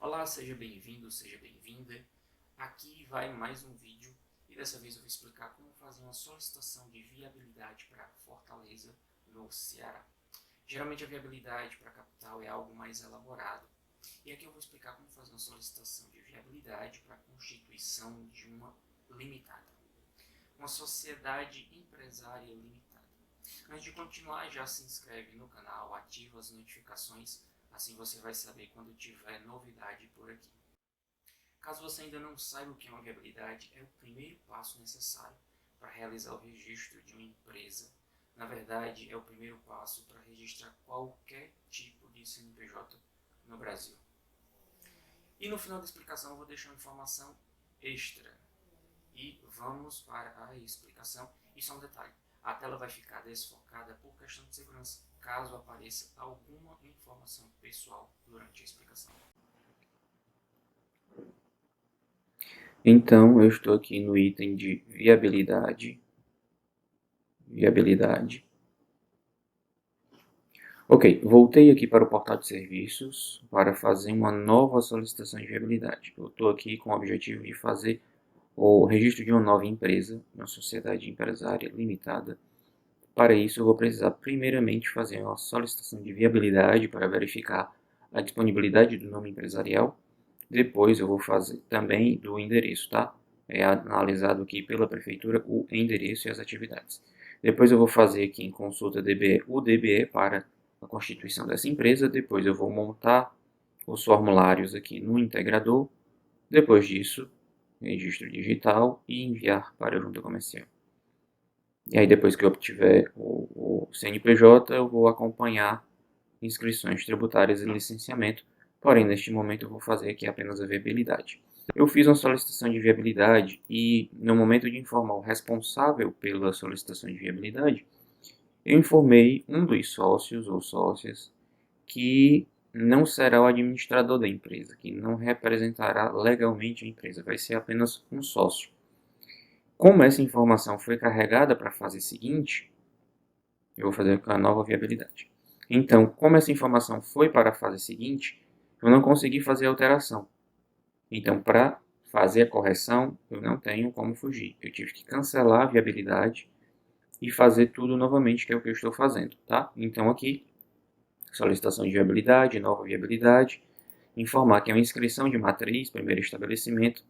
Olá, seja bem-vindo, seja bem-vinda. Aqui vai mais um vídeo e dessa vez eu vou explicar como fazer uma solicitação de viabilidade para Fortaleza, no Ceará. Geralmente a viabilidade para a capital é algo mais elaborado. E aqui eu vou explicar como fazer uma solicitação de viabilidade para a constituição de uma limitada, uma sociedade empresária limitada. Antes de continuar, já se inscreve no canal, ativa as notificações, assim você vai saber quando tiver novidade por aqui. Caso você ainda não saiba o que é uma viabilidade, é o primeiro passo necessário para realizar o registro de uma empresa. Na verdade, é o primeiro passo para registrar qualquer tipo de CNPJ no Brasil. E no final da explicação eu vou deixar uma informação extra. E vamos para a explicação. E só um detalhe, a tela vai ficar desfocada por questão de segurança, caso apareça alguma informação pessoal durante a explicação. Então, eu estou aqui no item de viabilidade. Ok, voltei aqui para o portal de serviços para fazer uma nova solicitação de viabilidade. Eu estou aqui com o objetivo de fazer o registro de uma nova empresa, uma sociedade empresária limitada. Para isso, eu vou precisar primeiramente fazer uma solicitação de viabilidade para verificar a disponibilidade do nome empresarial. Depois eu vou fazer também do endereço, tá? É analisado aqui pela prefeitura o endereço e as atividades. Depois eu vou fazer aqui em consulta DBE o DBE para a constituição dessa empresa. Depois eu vou montar os formulários aqui no integrador. Depois disso, registro digital e enviar para a junta comercial. E aí depois que eu obtiver o CNPJ, eu vou acompanhar inscrições tributárias e licenciamento. Porém, neste momento eu vou fazer aqui apenas a viabilidade. Eu fiz uma solicitação de viabilidade e no momento de informar o responsável pela solicitação de viabilidade, eu informei um dos sócios ou sócias que não será o administrador da empresa, que não representará legalmente a empresa, vai ser apenas um sócio. Como essa informação foi carregada para a fase seguinte, eu vou fazer a nova viabilidade. Então, como essa informação foi para a fase seguinte, eu não consegui fazer a alteração. Então, para fazer a correção, eu não tenho como fugir. Eu tive que cancelar a viabilidade e fazer tudo novamente, que é o que eu estou fazendo, tá? Então, aqui, solicitação de viabilidade, nova viabilidade, informar que é uma inscrição de matriz, primeiro estabelecimento,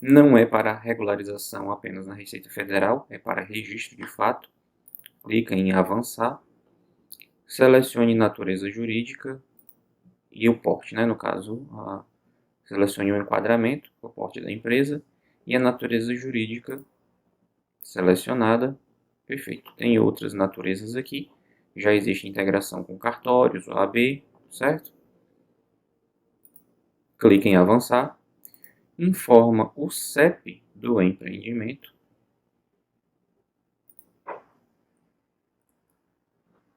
não é para regularização apenas na Receita Federal, é para registro de fato. Clica em avançar, selecione natureza jurídica e o porte, né? No caso, selecione o enquadramento, o porte da empresa e a natureza jurídica selecionada. Perfeito. Tem outras naturezas aqui. Já existe integração com cartórios, OAB, certo? Clique em avançar. Informa o CEP do empreendimento.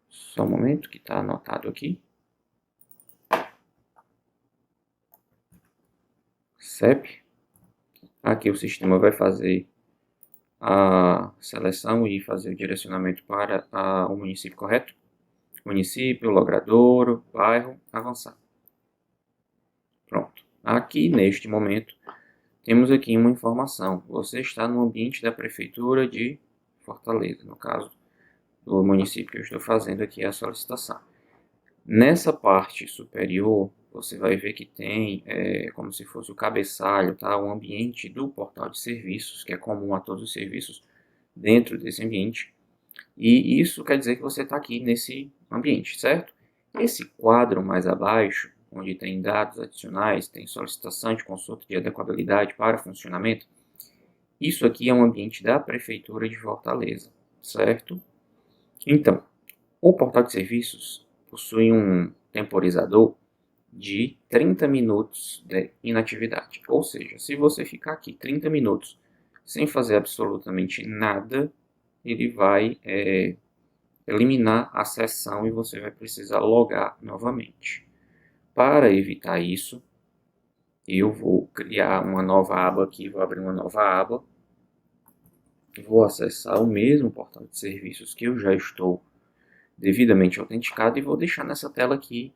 Só um momento que está anotado aqui. CEP. Aqui o sistema vai fazer a seleção e fazer o direcionamento para o município correto. Município, logradouro, bairro, avançar. Pronto. Aqui, neste momento, temos aqui uma informação. Você está no ambiente da Prefeitura de Fortaleza, no caso do município que eu estou fazendo aqui a solicitação. Nessa parte superior, você vai ver que tem como se fosse o cabeçalho, tá? O ambiente do portal de serviços, que é comum a todos os serviços dentro desse ambiente. E isso quer dizer que você está aqui nesse ambiente, certo? Esse quadro mais abaixo, onde tem dados adicionais, tem solicitação de consulta de adequabilidade para funcionamento, isso aqui é um ambiente da Prefeitura de Fortaleza, certo? Então, o portal de serviços possui um temporizador de 30 minutos de inatividade. Ou seja, se você ficar aqui 30 minutos sem fazer absolutamente nada, ele vai eliminar a sessão e você vai precisar logar novamente. Para evitar isso, eu vou criar uma nova aba aqui, vou abrir uma nova aba, vou acessar o mesmo portal de serviços que eu já estou devidamente autenticado e vou deixar nessa tela aqui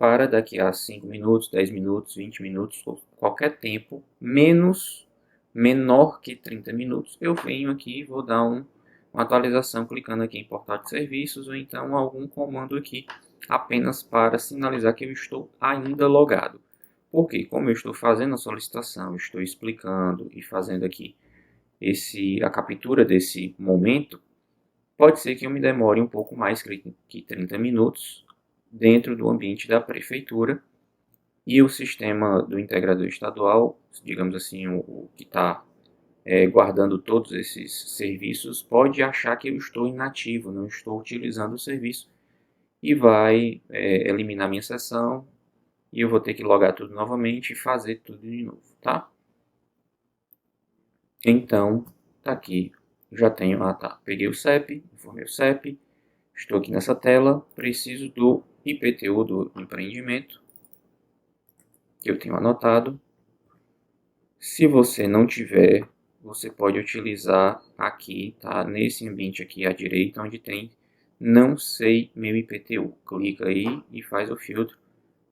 para daqui a 5 minutos, 10 minutos, 20 minutos, ou qualquer tempo, menor que 30 minutos, eu venho aqui e vou dar uma atualização clicando aqui em portal de serviços ou então algum comando aqui apenas para sinalizar que eu estou ainda logado. Porque como eu estou fazendo a solicitação, estou explicando e fazendo aqui a captura desse momento, pode ser que eu me demore um pouco mais que 30 minutos dentro do ambiente da prefeitura e o sistema do integrador estadual, digamos assim, o que está guardando todos esses serviços, pode achar que eu estou inativo, não estou utilizando o serviço e vai eliminar minha sessão e eu vou ter que logar tudo novamente e fazer tudo de novo, tá? Então, tá aqui, já tenho, peguei o CEP, informei o CEP, estou aqui nessa tela, preciso do IPTU do empreendimento, que eu tenho anotado. Se você não tiver, você pode utilizar aqui, tá? Nesse ambiente aqui à direita, onde tem não sei meu IPTU. Clica aí e faz o filtro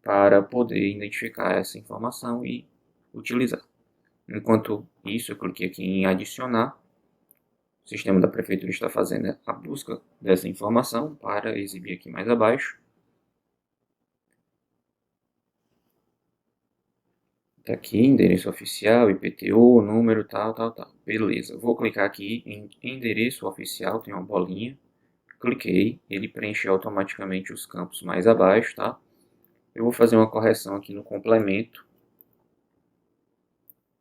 para poder identificar essa informação e utilizar. Enquanto isso, eu cliquei aqui em adicionar. O sistema da prefeitura está fazendo a busca dessa informação para exibir aqui mais abaixo. Tá aqui, endereço oficial, IPTU, número, tal. Beleza, vou clicar aqui em endereço oficial, tem uma bolinha. Cliquei, ele preencheu automaticamente os campos mais abaixo, tá? Eu vou fazer uma correção aqui no complemento.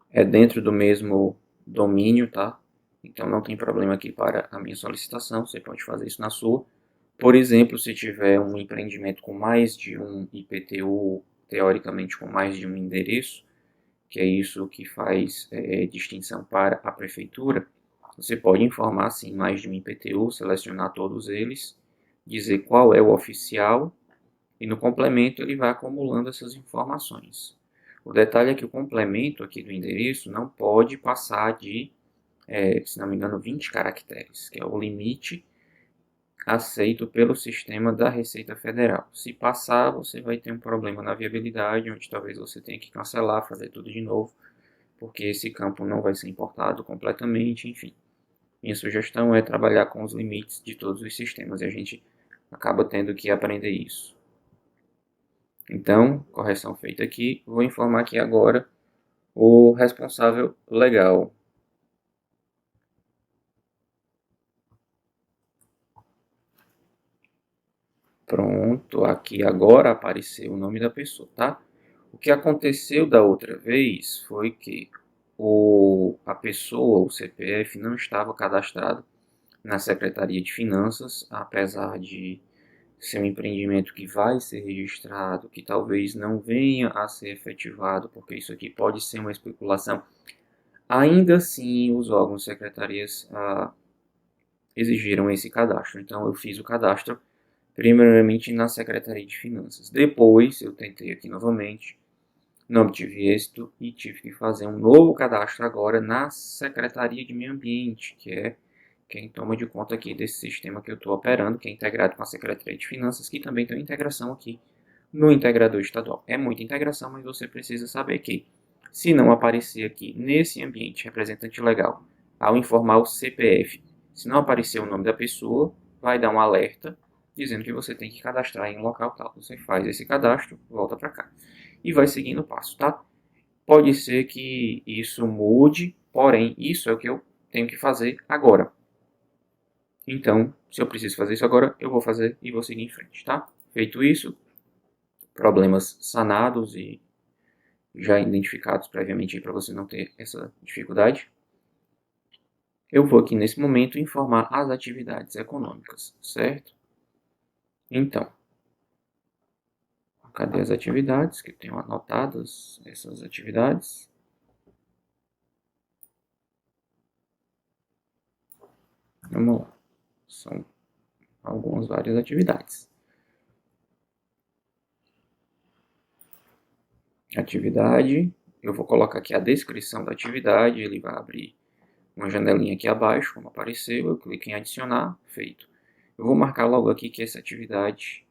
É dentro do mesmo domínio, tá? Então não tem problema aqui para a minha solicitação, você pode fazer isso na sua. Por exemplo, se tiver um empreendimento com mais de um IPTU, teoricamente com mais de um endereço, que é isso que faz distinção para a prefeitura, você pode informar sim mais de um IPTU, selecionar todos eles, dizer qual é o oficial e no complemento ele vai acumulando essas informações. O detalhe é que o complemento aqui do endereço não pode passar de, se não me engano, 20 caracteres, que é o limite aceito pelo sistema da Receita Federal. Se passar, você vai ter um problema na viabilidade, onde talvez você tenha que cancelar, fazer tudo de novo, porque esse campo não vai ser importado completamente, enfim. Minha sugestão é trabalhar com os limites de todos os sistemas, e a gente acaba tendo que aprender isso. Então, correção feita aqui, vou informar aqui agora o responsável legal. Pronto, aqui agora apareceu o nome da pessoa, tá? O que aconteceu da outra vez foi que a pessoa, o CPF, não estava cadastrado na Secretaria de Finanças, apesar de ser um empreendimento que vai ser registrado, que talvez não venha a ser efetivado, porque isso aqui pode ser uma especulação. Ainda assim, os órgãos secretarias exigiram esse cadastro. Então, eu fiz o cadastro primeiramente na Secretaria de Finanças. Depois, eu tentei aqui novamente, não obtive êxito e tive que fazer um novo cadastro agora na Secretaria de Meio Ambiente, que é quem toma de conta aqui desse sistema que eu estou operando, que é integrado com a Secretaria de Finanças, que também tem uma integração aqui no integrador estadual. É muita integração, mas você precisa saber que, se não aparecer aqui nesse ambiente representante legal, ao informar o CPF, se não aparecer o nome da pessoa, vai dar um alerta dizendo que você tem que cadastrar em um local tal. Você faz esse cadastro, volta para cá e vai seguindo o passo, tá? Pode ser que isso mude, porém, isso é o que eu tenho que fazer agora. Então, se eu preciso fazer isso agora, eu vou fazer e vou seguir em frente, tá? Feito isso, problemas sanados e já identificados previamente para você não ter essa dificuldade, eu vou aqui nesse momento informar as atividades econômicas, certo? Então, cadê as atividades que eu tenho anotadas? Essas atividades. Vamos lá. São várias atividades. Atividade, eu vou colocar aqui a descrição da atividade, ele vai abrir uma janelinha aqui abaixo, como apareceu, eu clico em adicionar, feito. Eu vou marcar logo aqui que essa atividade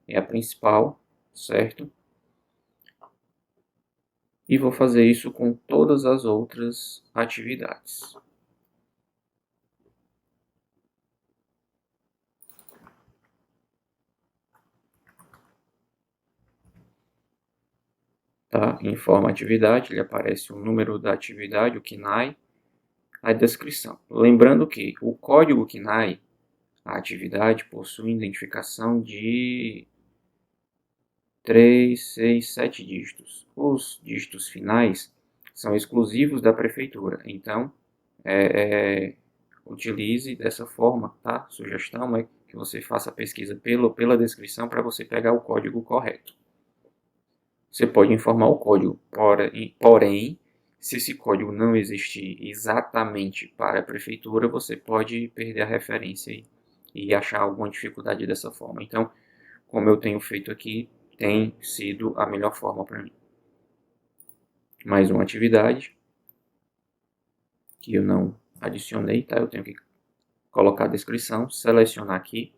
é a principal, certo? E vou fazer isso com todas as outras atividades. Tá? Em forma atividade, ele aparece o número da atividade, o KNAI, a descrição. Lembrando que o código KNAI, a atividade, possui identificação de 3, 6, 7 dígitos. Os dígitos finais são exclusivos da prefeitura, então utilize dessa forma, tá? Sugestão é que você faça a pesquisa pela descrição para você pegar o código correto. Você pode informar o código, porém, se esse código não existir exatamente para a prefeitura, você pode perder a referência e achar alguma dificuldade dessa forma. Então, como eu tenho feito aqui, tem sido a melhor forma para mim. Mais uma atividade que eu não adicionei, tá? Eu tenho que colocar a descrição, selecionar aqui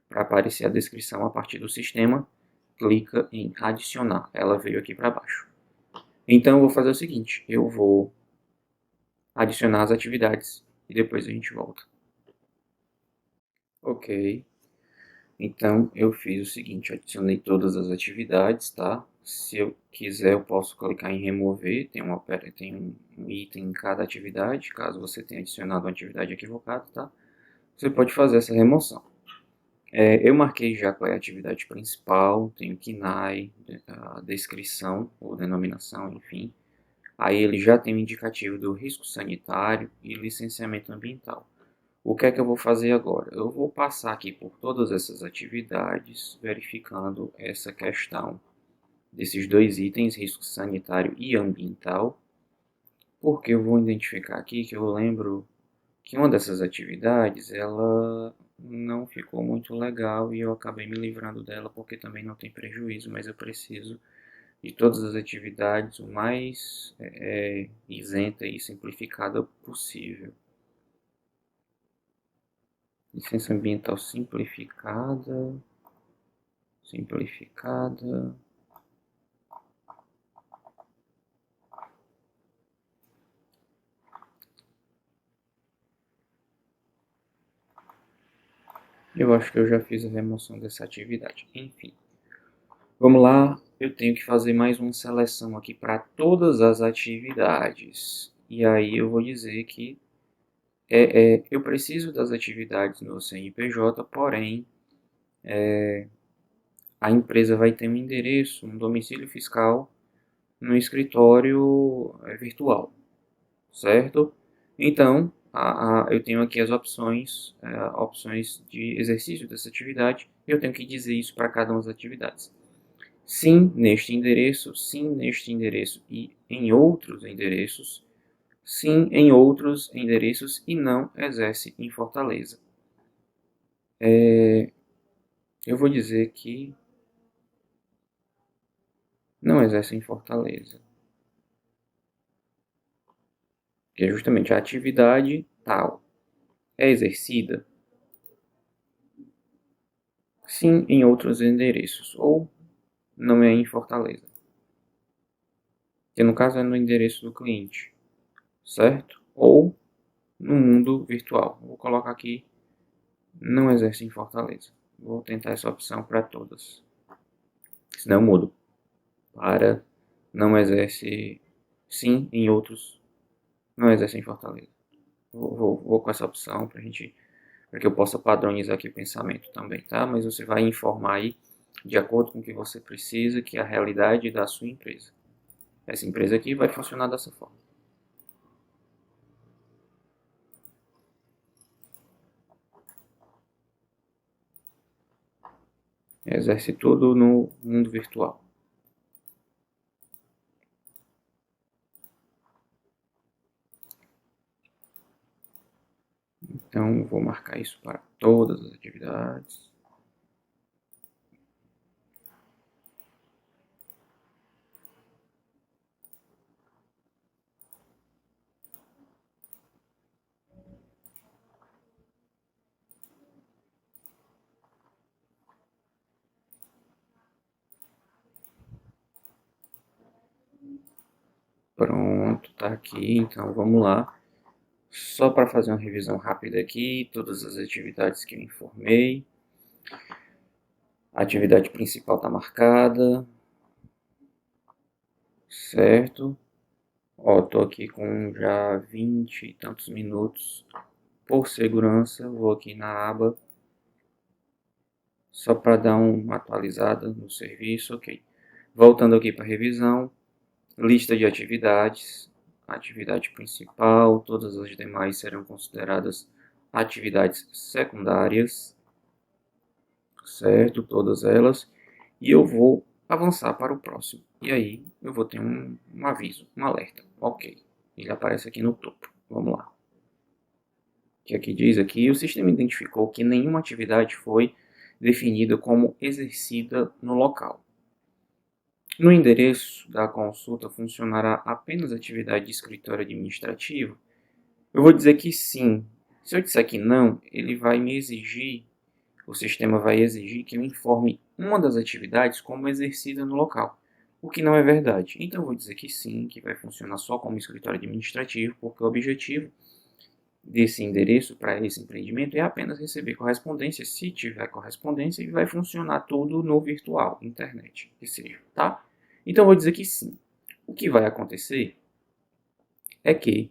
para aparecer a descrição a partir do sistema, clica em adicionar, ela veio aqui para baixo. Então eu vou fazer o seguinte, eu vou adicionar as atividades e depois a gente volta. Ok, então eu fiz o seguinte, adicionei todas as atividades, tá? Se eu quiser eu posso clicar em remover, tem um item em cada atividade, caso você tenha adicionado uma atividade equivocada, tá? Você pode fazer essa remoção. Eu marquei já qual é a atividade principal, tem o KNAI, a descrição ou denominação, enfim. Aí ele já tem o indicativo do risco sanitário e licenciamento ambiental. O que é que eu vou fazer agora? Eu vou passar aqui por todas essas atividades, verificando essa questão desses dois itens, risco sanitário e ambiental, porque eu vou identificar aqui que eu lembro que uma dessas atividades, ela não ficou muito legal e eu acabei me livrando dela porque também não tem prejuízo, mas eu preciso de todas as atividades o mais isenta e simplificada possível. Licença ambiental simplificada. Eu acho que eu já fiz a remoção dessa atividade. Enfim, vamos lá. Eu tenho que fazer mais uma seleção aqui para todas as atividades. E aí eu vou dizer que eu preciso das atividades no CNPJ, porém a empresa vai ter um endereço, um domicílio fiscal no escritório virtual, certo? Então, eu tenho aqui as opções de exercício dessa atividade, e eu tenho que dizer isso para cada uma das atividades. Sim neste endereço e em outros endereços, sim em outros endereços e não exerce em Fortaleza. Eu vou dizer que não exerce em Fortaleza, que é justamente a atividade tal. É exercida? Sim, em outros endereços, ou não é em Fortaleza, que no caso é no endereço do cliente, certo? Ou no mundo virtual. Vou colocar aqui, não exerce em Fortaleza. Vou tentar essa opção para todas. Senão eu mudo para não exerce sim em outros, não exerce em Fortaleza. Vou com essa opção para que eu possa padronizar aqui o pensamento também, tá? Mas você vai informar aí de acordo com o que você precisa, que é a realidade da sua empresa. Essa empresa aqui vai funcionar dessa forma. Exerce tudo no mundo virtual. Então, vou marcar isso para todas as atividades. Pronto, tá aqui, então vamos lá. Só para fazer uma revisão rápida aqui, todas as atividades que eu informei. A atividade principal está marcada, certo? Ó, tô aqui com já 20 e tantos minutos. Por segurança, vou aqui na aba, só para dar uma atualizada no serviço, ok. Voltando aqui para revisão, lista de atividades, atividade principal, todas as demais serão consideradas atividades secundárias, certo? Todas elas. E eu vou avançar para o próximo. E aí eu vou ter um aviso, um alerta. Ok, ele aparece aqui no topo. Vamos lá. O que aqui diz aqui? O sistema identificou que nenhuma atividade foi definida como exercida no local. No endereço da consulta funcionará apenas a atividade de escritório administrativo? Eu vou dizer que sim. Se eu disser que não, ele vai me exigir, o sistema vai exigir que eu informe uma das atividades como exercida no local, o que não é verdade. Então eu vou dizer que sim, que vai funcionar só como escritório administrativo, porque o objetivo desse endereço para esse empreendimento é apenas receber correspondência, se tiver correspondência, e vai funcionar tudo no virtual, internet, que seja, tá? Então eu vou dizer que sim. O que vai acontecer é que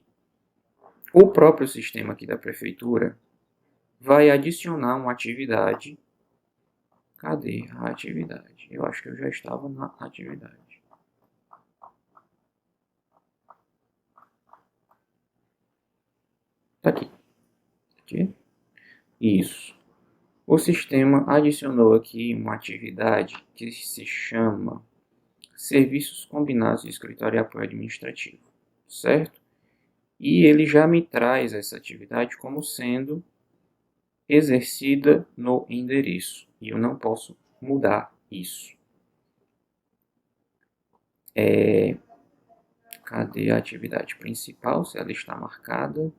o próprio sistema aqui da prefeitura vai adicionar uma atividade. Cadê a atividade? Eu acho que eu já estava na atividade. Tá aqui. Aqui. Isso. O sistema adicionou aqui uma atividade que se chama Serviços Combinados de Escritório e Apoio Administrativo, certo? E ele já me traz essa atividade como sendo exercida no endereço. E eu não posso mudar isso. Cadê a atividade principal? Se ela está marcada,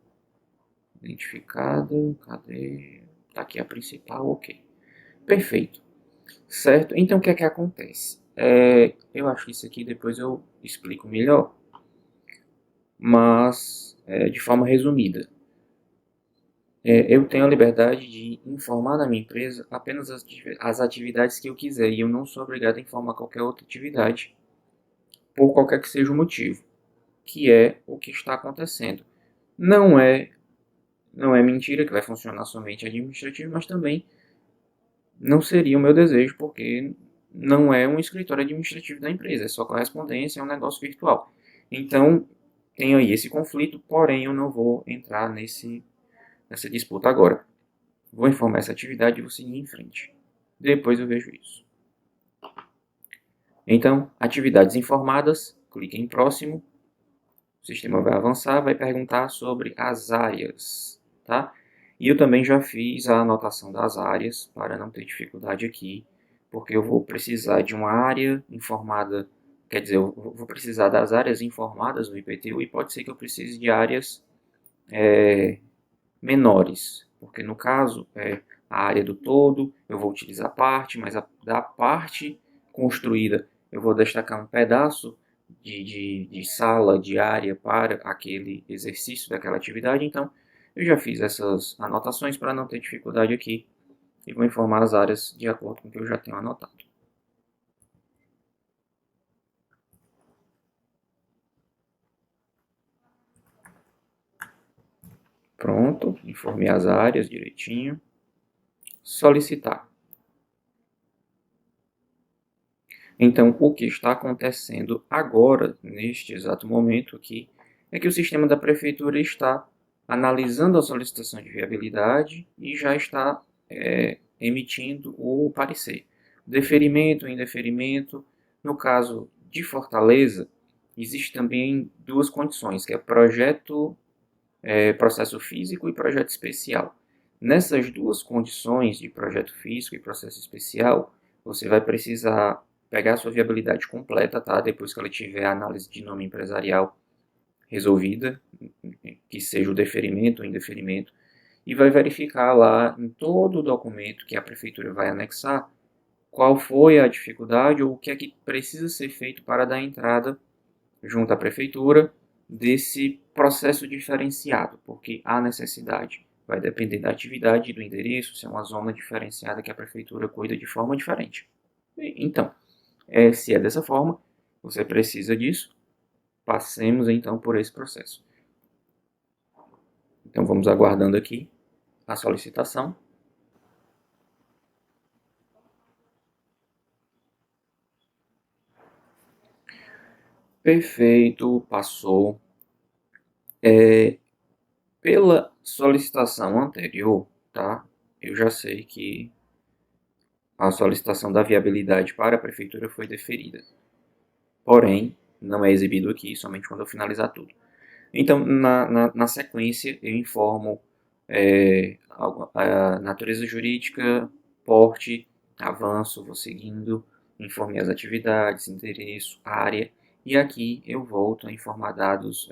identificada, cadê? Está aqui a principal, ok. Perfeito. Certo? Então o que é que acontece? Eu acho que isso aqui depois eu explico melhor, mas de forma resumida. Eu tenho a liberdade de informar na minha empresa apenas as atividades que eu quiser, e eu não sou obrigado a informar qualquer outra atividade, por qualquer que seja o motivo, que é o que está acontecendo. Não é mentira que vai funcionar somente administrativo, mas também não seria o meu desejo, porque não é um escritório administrativo da empresa, é só correspondência, é um negócio virtual. Então, tenho aí esse conflito, porém eu não vou entrar nessa disputa agora. Vou informar essa atividade e vou seguir em frente. Depois eu vejo isso. Então, atividades informadas, clique em próximo. O sistema vai avançar, vai perguntar sobre as áreas, tá? E eu também já fiz a anotação das áreas, para não ter dificuldade aqui, porque eu vou precisar de uma área informada, quer dizer, eu vou precisar das áreas informadas no IPTU, e pode ser que eu precise de áreas menores, porque no caso, a área do todo, eu vou utilizar parte, mas da parte construída, eu vou destacar um pedaço de sala, de área para aquele exercício daquela atividade. Então, eu já fiz essas anotações para não ter dificuldade aqui e vou informar as áreas de acordo com o que eu já tenho anotado. Pronto, informei as áreas direitinho. Solicitar. Então, o que está acontecendo agora, neste exato momento aqui, é que o sistema da prefeitura está analisando a solicitação de viabilidade e já está emitindo o parecer. Deferimento, indeferimento. No caso de Fortaleza, existe também duas condições, que é processo físico e projeto especial. Nessas duas condições de projeto físico e processo especial, você vai precisar pegar a sua viabilidade completa, tá? Depois que ela tiver a análise de nome empresarial resolvida, que seja o deferimento ou indeferimento, e vai verificar lá em todo o documento que a prefeitura vai anexar qual foi a dificuldade ou o que é que precisa ser feito para dar entrada junto à prefeitura, desse processo diferenciado, porque a necessidade vai depender da atividade e do endereço, se é uma zona diferenciada que a prefeitura cuida de forma diferente. Então, se é dessa forma, você precisa disso, passemos então por esse processo. Então vamos aguardando aqui a solicitação. Perfeito, passou. Pela solicitação anterior, tá? Eu já sei que a solicitação da viabilidade para a prefeitura foi deferida. Porém, não é exibido aqui, somente quando eu finalizar tudo. Então, na sequência, eu informo a natureza jurídica, porte, avanço, vou seguindo, informe as atividades, endereço, área, e aqui eu volto a informar dados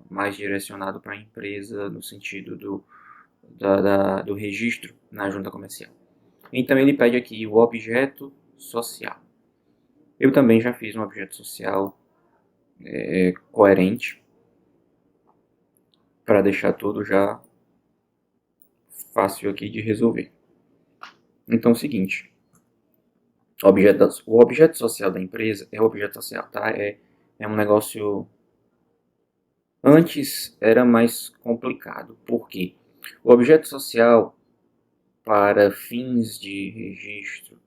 mais direcionados para a empresa, no sentido do registro na junta comercial. Então, ele pede aqui o objeto social. Eu também já fiz um objeto social coerente, para deixar tudo já fácil aqui de resolver. Então é o seguinte, o objeto social da empresa é o objeto social, tá? É um negócio... Antes era mais complicado, porque o objeto social, para fins de registro,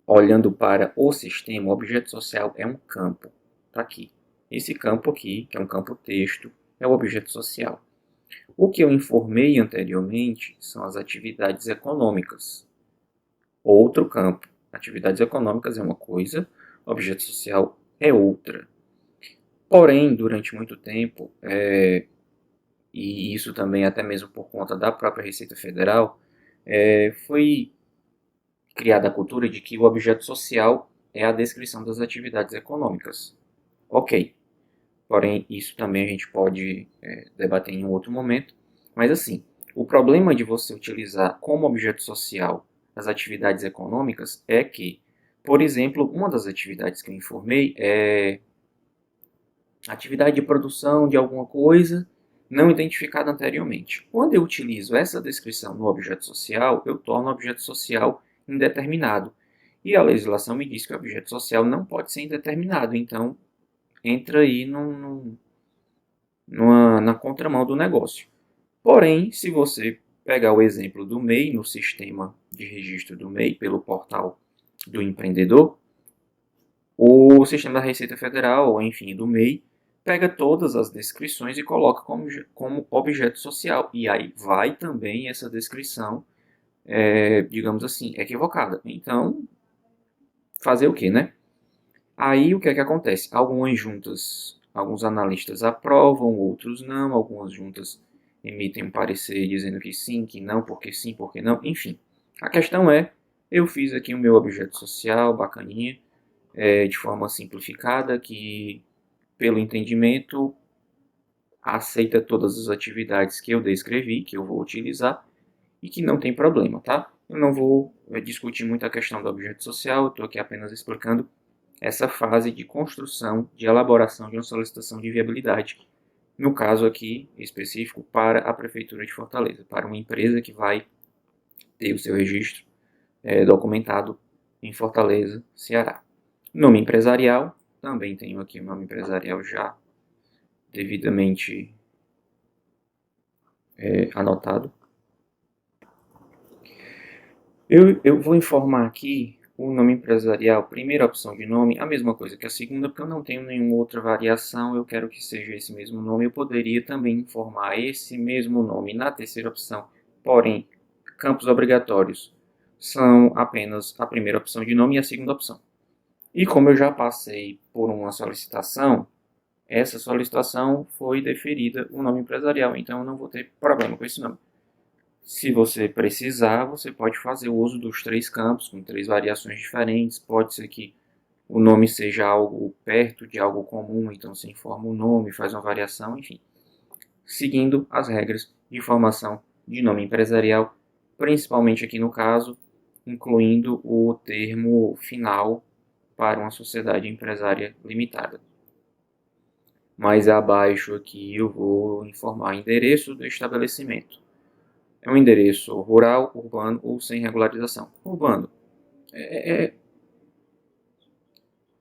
olhando para o sistema, o objeto social é um campo, tá aqui. Esse campo aqui, que é um campo texto, é o objeto social. O que eu informei anteriormente são as atividades econômicas. Outro campo. Atividades econômicas é uma coisa, objeto social é outra. Porém, durante muito tempo, e isso também até mesmo por conta da própria Receita Federal, foi criada a cultura de que o objeto social é a descrição das atividades econômicas. Ok. Porém, isso também a gente pode debater em um outro momento. Mas assim, o problema de você utilizar como objeto social as atividades econômicas é que, por exemplo, uma das atividades que eu informei é atividade de produção de alguma coisa não identificada anteriormente. Quando eu utilizo essa descrição no objeto social, eu torno o objeto social indeterminado. E a legislação me diz que o objeto social não pode ser indeterminado, então entra aí na contramão do negócio. Porém, se você pegar o exemplo do MEI, no sistema de registro do MEI, pelo portal do empreendedor, o sistema da Receita Federal, ou enfim, do MEI, pega todas as descrições e coloca como objeto social. E aí vai também essa descrição, digamos assim, equivocada. Então, fazer o que, né? Aí o que é que acontece? Algumas juntas, alguns analistas aprovam, outros não, algumas juntas emitem um parecer dizendo que não, porque não, enfim. A questão é, eu fiz aqui o meu objeto social, bacaninha, de forma simplificada, que pelo entendimento aceita todas as atividades que eu descrevi, que eu vou utilizar, e que não tem problema, tá? Eu não vou discutir muito a questão do objeto social, eu estou aqui apenas explicando essa fase de construção, de elaboração de uma solicitação de viabilidade, no caso aqui específico para a Prefeitura de Fortaleza, para uma empresa que vai ter o seu registro documentado em Fortaleza, Ceará. Nome empresarial, também tenho aqui o nome empresarial já devidamente anotado. Eu vou informar aqui o nome empresarial, primeira opção de nome, a mesma coisa que a segunda, porque eu não tenho nenhuma outra variação, eu quero que seja esse mesmo nome. Eu poderia também informar esse mesmo nome na terceira opção, porém, campos obrigatórios são apenas a primeira opção de nome e a segunda opção. E como eu já passei por uma solicitação, essa solicitação foi deferida o nome empresarial, então eu não vou ter problema com esse nome. Se você precisar, você pode fazer o uso dos 3 campos, com 3 variações diferentes. Pode ser que o nome seja algo perto de algo comum, então você informa o nome, faz uma variação, enfim. Seguindo as regras de formação de nome empresarial, principalmente aqui no caso, incluindo o termo final para uma sociedade empresária limitada. mais abaixo aqui eu vou informar endereço do estabelecimento. É um endereço rural, urbano ou sem regularização. Urbano.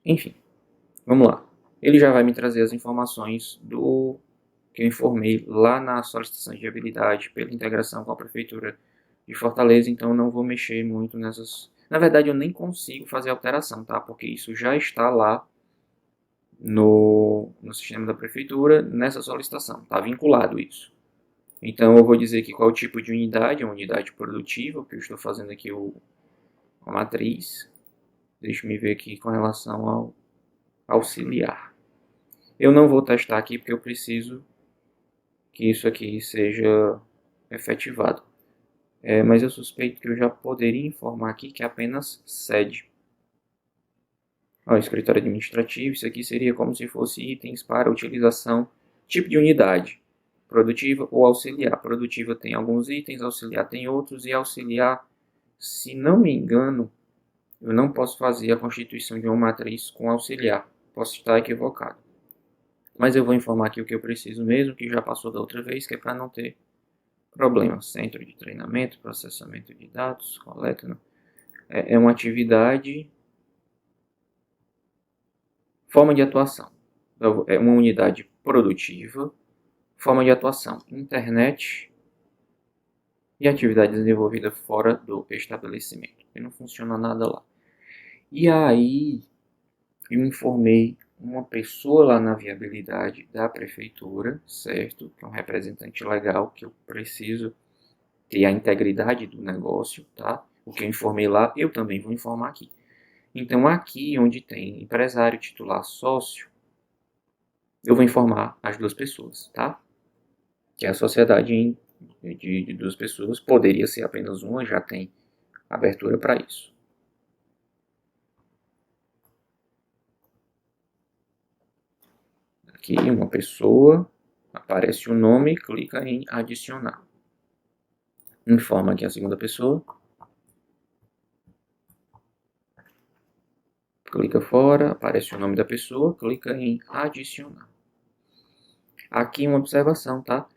Enfim, vamos lá. Ele já vai me trazer as informações do que eu informei lá na solicitação de viabilidade pela integração com a Prefeitura de Fortaleza, então eu não vou mexer muito nessas... Na verdade, eu nem consigo fazer alteração, tá? Porque isso já está lá no sistema da Prefeitura, nessa solicitação, está vinculado isso. Então eu vou dizer aqui qual é o tipo de unidade, é uma unidade produtiva, porque eu estou fazendo aqui a matriz. Deixa eu me ver aqui com relação ao auxiliar. Eu não vou testar aqui porque eu preciso que isso aqui seja efetivado. Mas eu suspeito que eu já poderia informar aqui que é apenas sede. Ó, escritório administrativo, isso aqui seria como se fosse itens para utilização, tipo de unidade, produtiva ou auxiliar. Produtiva tem alguns itens, auxiliar tem outros, e auxiliar, se não me engano, eu não posso fazer a constituição de uma matriz com auxiliar. Posso estar equivocado. Mas eu vou informar aqui o que eu preciso mesmo, que já passou da outra vez, que é para não ter problema. Centro de treinamento, processamento de dados, coleta. Não. É uma atividade... Forma de atuação. É uma unidade produtiva. Forma de atuação. Internet e atividade desenvolvida fora do estabelecimento. E não funciona nada lá. E aí, eu informei uma pessoa lá na viabilidade da prefeitura, certo? Que é um representante legal, que eu preciso ter a integridade do negócio, tá? O que eu informei lá, eu também vou informar aqui. Então, aqui onde tem empresário, titular, sócio, eu vou informar as duas pessoas, tá? Que é a sociedade de duas pessoas, poderia ser apenas uma, já tem abertura para isso. Aqui, uma pessoa, aparece o nome, clica em adicionar. Informa aqui a segunda pessoa. Clica fora, aparece o nome da pessoa, clica em adicionar. Aqui uma observação, tá?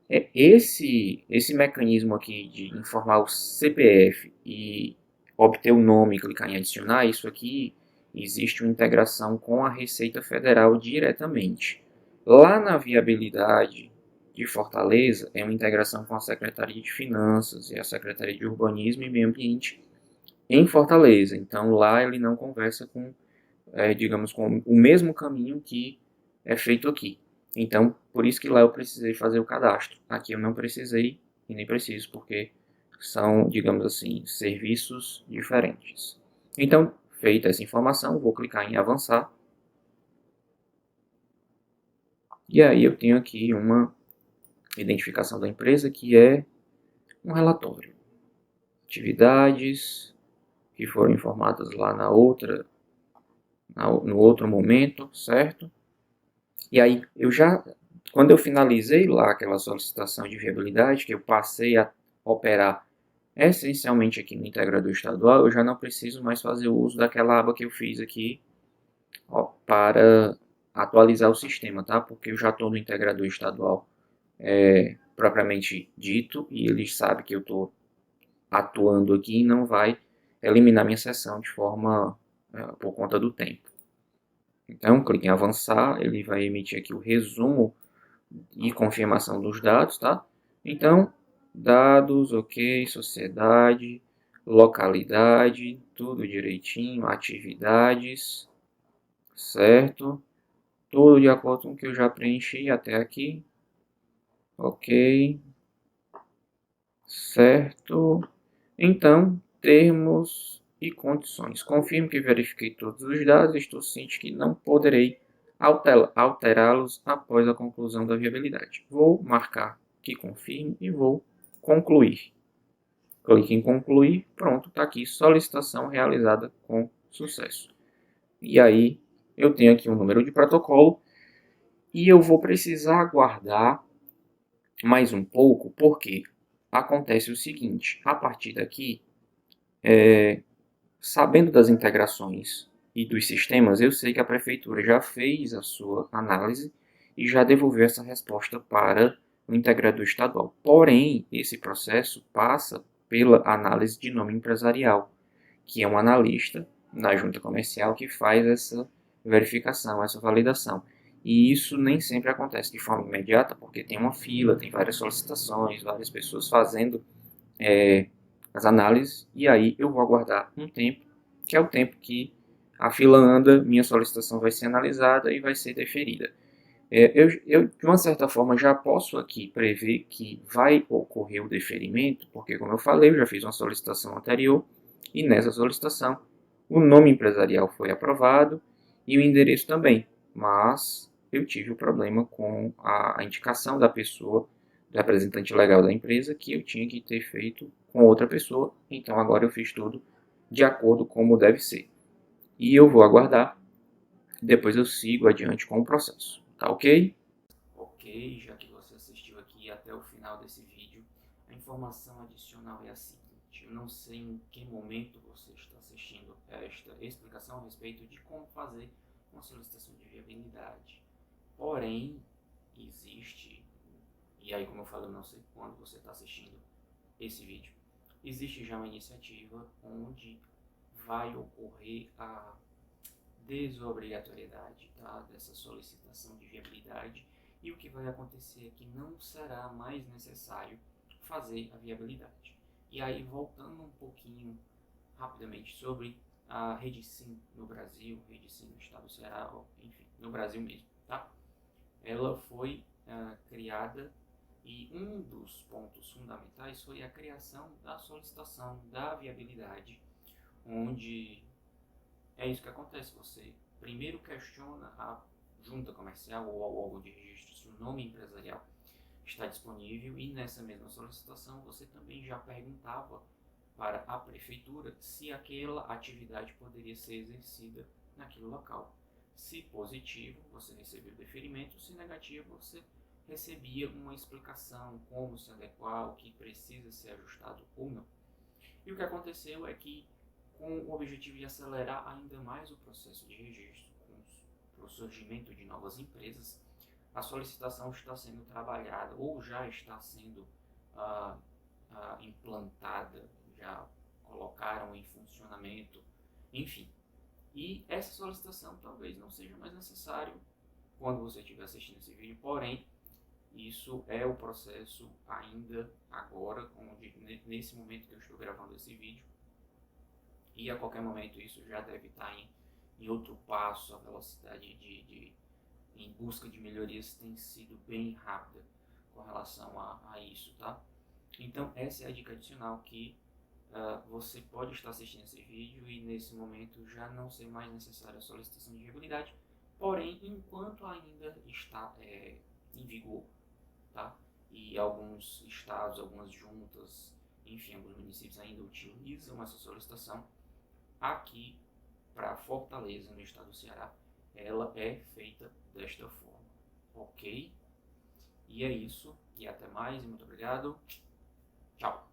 Esse mecanismo aqui de informar o CPF e obter o nome e clicar em adicionar, isso aqui existe uma integração com a Receita Federal diretamente. Lá na viabilidade de Fortaleza, é uma integração com a Secretaria de Finanças e a Secretaria de Urbanismo e Meio Ambiente em Fortaleza. Então lá ele não conversa com, digamos, com o mesmo caminho que é feito aqui. Então, por isso que lá eu precisei fazer o cadastro. Aqui eu não precisei e nem preciso, porque são, digamos assim, serviços diferentes. Então, feita essa informação, vou clicar em avançar. E aí eu tenho aqui uma identificação da empresa, que é um relatório. Atividades que foram informadas lá no outro momento, certo? E aí, quando eu finalizei lá aquela solicitação de viabilidade, que eu passei a operar essencialmente aqui no integrador estadual, eu já não preciso mais fazer uso daquela aba que eu fiz aqui, ó, para atualizar o sistema, tá? Porque eu já estou no integrador estadual propriamente dito, e ele sabe que eu estou atuando aqui e não vai eliminar minha sessão de forma por conta do tempo. Então, clique em avançar, ele vai emitir aqui o resumo e confirmação dos dados, tá? Então, dados, ok, sociedade, localidade, tudo direitinho, atividades, certo? Tudo de acordo com o que eu já preenchi até aqui, ok, certo? Então, termos e condições. Confirmo que verifiquei todos os dados e estou ciente que não poderei alterá-los após a conclusão da viabilidade. Vou marcar que confirmo e vou concluir. Clique em concluir, pronto, está aqui, solicitação realizada com sucesso. E aí, eu tenho aqui um número de protocolo e eu vou precisar aguardar mais um pouco, porque acontece o seguinte, a partir daqui, sabendo das integrações e dos sistemas, eu sei que a prefeitura já fez a sua análise e já devolveu essa resposta para o integrador estadual. Porém, esse processo passa pela análise de nome empresarial, que é um analista na junta comercial que faz essa verificação, essa validação. E isso nem sempre acontece de forma imediata, porque tem uma fila, tem várias solicitações, várias pessoas fazendo as análises, e aí eu vou aguardar um tempo, que é o tempo que a fila anda, minha solicitação vai ser analisada e vai ser deferida. Eu, de uma certa forma, já posso aqui prever que vai ocorrer o deferimento, porque, como eu falei, eu já fiz uma solicitação anterior, e nessa solicitação o nome empresarial foi aprovado e o endereço também, mas eu tive o problema com a indicação da pessoa, do representante legal da empresa, que eu tinha que ter feito com outra pessoa, então agora eu fiz tudo de acordo como deve ser. E eu vou aguardar, depois eu sigo adiante com o processo, tá ok? Ok, já que você assistiu aqui até o final desse vídeo, a informação adicional é a seguinte: eu não sei em que momento você está assistindo esta explicação a respeito de como fazer uma solicitação de viabilidade. Porém, existe, e aí como eu falei, eu não sei quando você está assistindo esse vídeo, existe já uma iniciativa onde vai ocorrer a desobrigatoriedade, tá, dessa solicitação de viabilidade, e o que vai acontecer é que não será mais necessário fazer a viabilidade. E aí, voltando um pouquinho rapidamente sobre a Rede Sim no Brasil, Rede Sim no estado do Ceará, enfim, no Brasil mesmo, tá? Ela foi criada e um dos pontos fundamentais foi a criação da solicitação da viabilidade, onde é isso que acontece. Você primeiro questiona a junta comercial ou ao órgão de registro se o nome empresarial está disponível, e nessa mesma solicitação você também já perguntava para a prefeitura se aquela atividade poderia ser exercida naquele local. Se positivo, você recebeu o deferimento; se negativo, você recebia uma explicação como se adequar, o que precisa ser ajustado ou não. E o que aconteceu é que, com o objetivo de acelerar ainda mais o processo de registro, com o surgimento de novas empresas, a solicitação está sendo trabalhada ou já está sendo implantada, já colocaram em funcionamento, enfim. E essa solicitação talvez não seja mais necessário quando você estiver assistindo esse vídeo, porém, isso é o processo ainda agora, onde, nesse momento que eu estou gravando esse vídeo, e a qualquer momento isso já deve estar em outro passo. A velocidade em busca de melhorias tem sido bem rápida com relação a isso, tá? Então essa é a dica adicional, que você pode estar assistindo esse vídeo e nesse momento já não ser mais necessária a solicitação de viabilidade, porém enquanto ainda está em vigor, tá? E alguns estados, algumas juntas, enfim, alguns municípios ainda utilizam essa solicitação. Aqui, para Fortaleza, no estado do Ceará, ela é feita desta forma, ok? E é isso, e até mais, e muito obrigado, tchau!